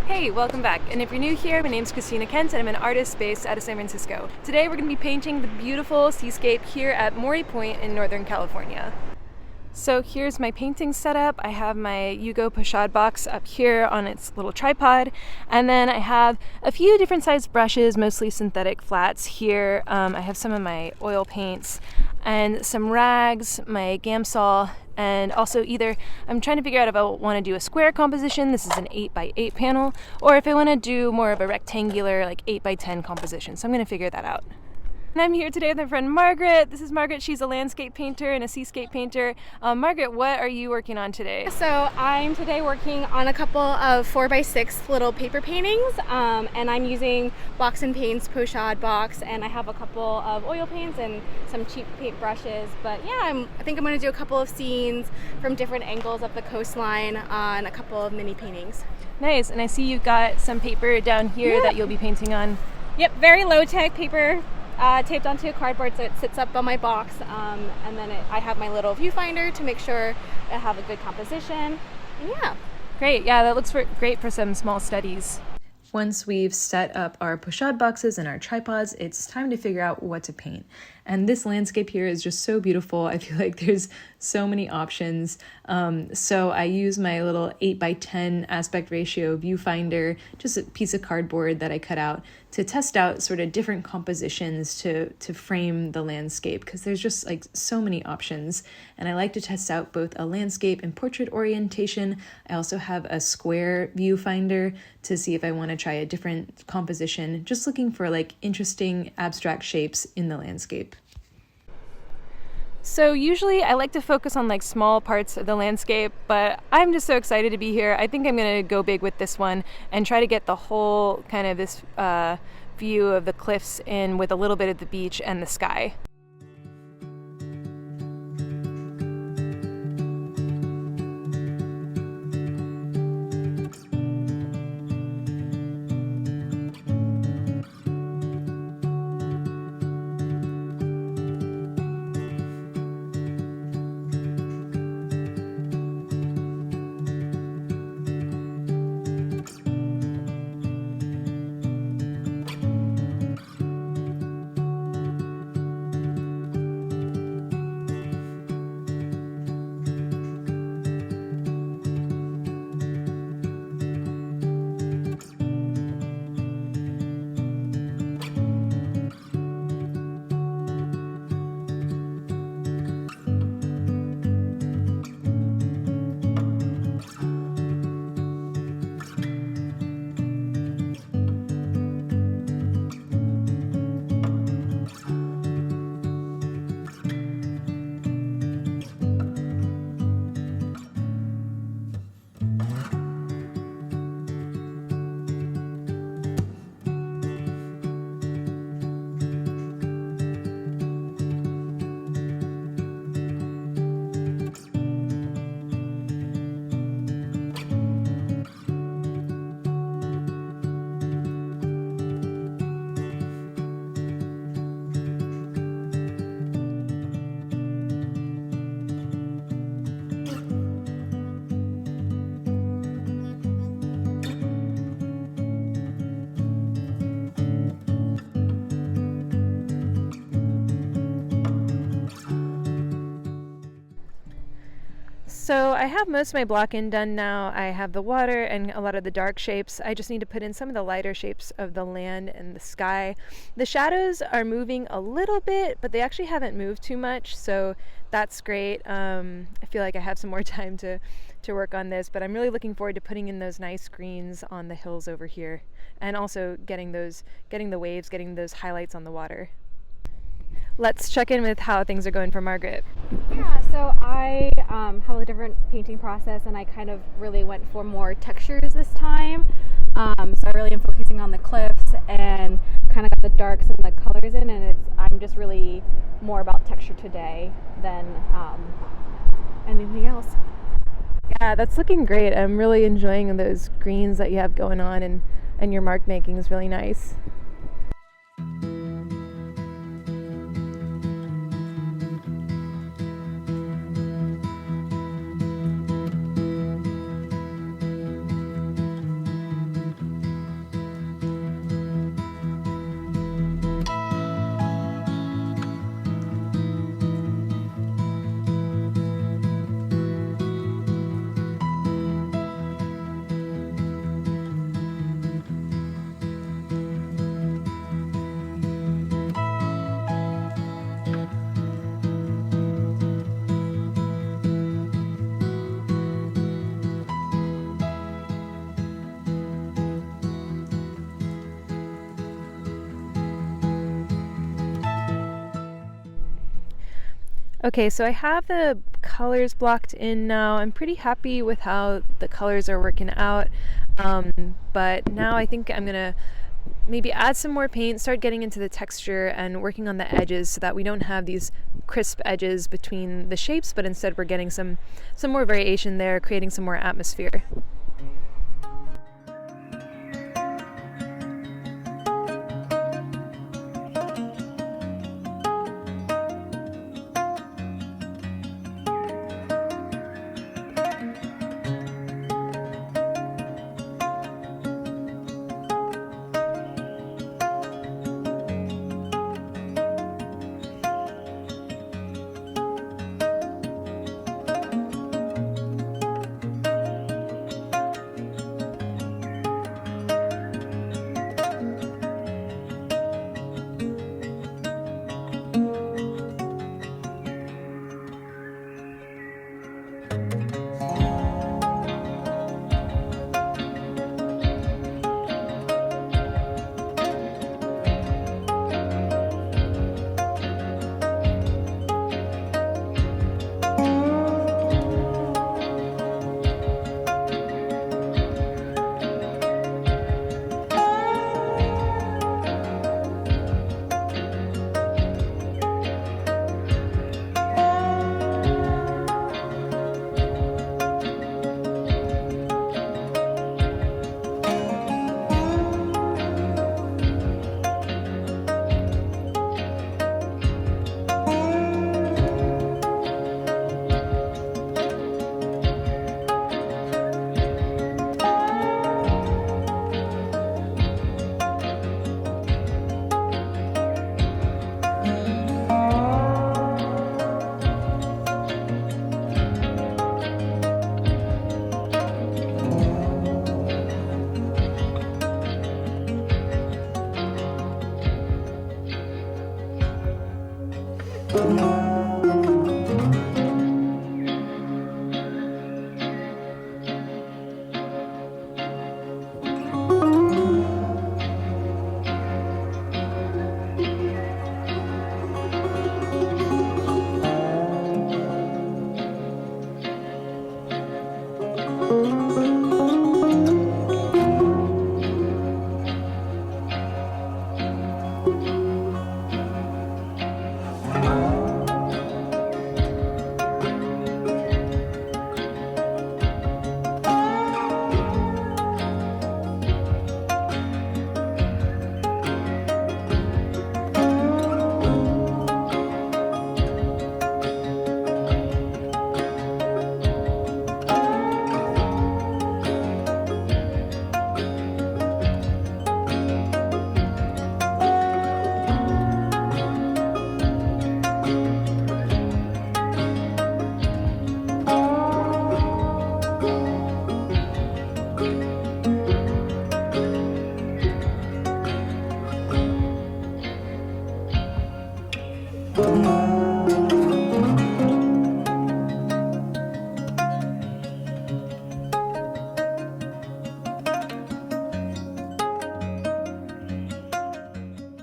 Hey, welcome back. And if you're new here, my name's Christina Kent and I'm an artist based out of San Francisco. Today we're going to be painting the beautiful seascape here at Mori Point in Northern California. So here's my painting setup. I have my Yugo pochade box up here on its little tripod, and then I have a few different sized brushes, mostly synthetic flats here. I have some of my oil paints and some rags, my Gamsol, and also I'm trying to figure out if I want to do a square composition, this is an 8x8 panel, or if I want to do more of a rectangular, like 8x10 composition. So I'm going to figure that out. And I'm here today with my friend Margaret. This is Margaret. She's a landscape painter and a seascape painter. Margaret, what are you working on today? So I'm today working on a couple of 4x6 little paper paintings, and I'm using Box and Paints pochade box, and I have a couple of oil paints and some cheap paint brushes. But yeah, I think I'm going to do a couple of scenes from different angles of the coastline on a couple of mini paintings. Nice, and I see you've got some paper down here that you'll be painting on. Yep, very low-tech paper. Taped onto a cardboard so it sits up on my box, and then I have my little viewfinder to make sure I have a good composition. And yeah. Great, yeah, that looks great for some small studies. Once we've set up our pochade boxes and our tripods, it's time to figure out what to paint. And this landscape here is just so beautiful. I feel like there's so many options. So I use my little 8x10 aspect ratio viewfinder, just a piece of cardboard that I cut out, to test out sort of different compositions to frame the landscape, because there's just like so many options. And I like to test out both a landscape and portrait orientation. I also have a square viewfinder to see if I want to try a different composition, just looking for like interesting abstract shapes in the landscape. So usually I like to focus on like small parts of the landscape, but I'm just so excited to be here. I think I'm going to go big with this one and try to get the whole kind of this view of the cliffs in with a little bit of the beach and the sky. So I have most of my block-in done now. I have the water and a lot of the dark shapes. I just need to put in some of the lighter shapes of the land and the sky. The shadows are moving a little bit, but they actually haven't moved too much, so that's great. I feel like I have some more time to work on this, but I'm really looking forward to putting in those nice greens on the hills over here, and also getting the waves, getting those highlights on the water. Let's check in with how things are going for Margaret. Yeah, so I have a different painting process, and I kind of really went for more textures this time. So I really am focusing on the cliffs and kind of got the darks and the colors in, and I'm just really more about texture today than anything else. Yeah, that's looking great. I'm really enjoying those greens that you have going on, and your mark making is really nice. Okay, so I have the colors blocked in now. I'm pretty happy with how the colors are working out. But now I think I'm gonna maybe add some more paint, start getting into the texture and working on the edges so that we don't have these crisp edges between the shapes, but instead we're getting some more variation there, creating some more atmosphere.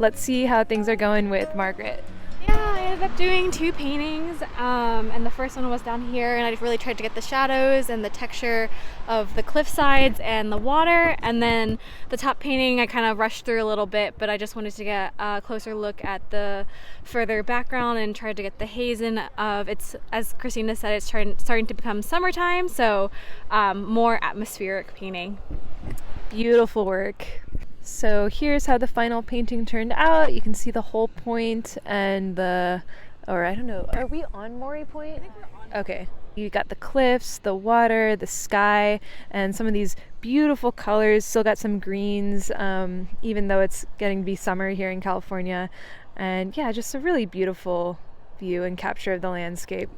Let's see how things are going with Margaret. Yeah, I ended up doing 2 paintings, and the first one was down here, and I really tried to get the shadows and the texture of the cliff sides and the water, and then the top painting I kind of rushed through a little bit, but I just wanted to get a closer look at the further background and tried to get the haze in of it's, as Christina said, it's starting to become summertime, so more atmospheric painting. Beautiful work. So here's how the final painting turned out. You can see the whole point and the, or I don't know, are we on Mori Point? I think we're on. Okay. You got the cliffs, the water, the sky, and some of these beautiful colors. Still got some greens, even though it's getting to be summer here in California. And yeah, just a really beautiful view and capture of the landscape.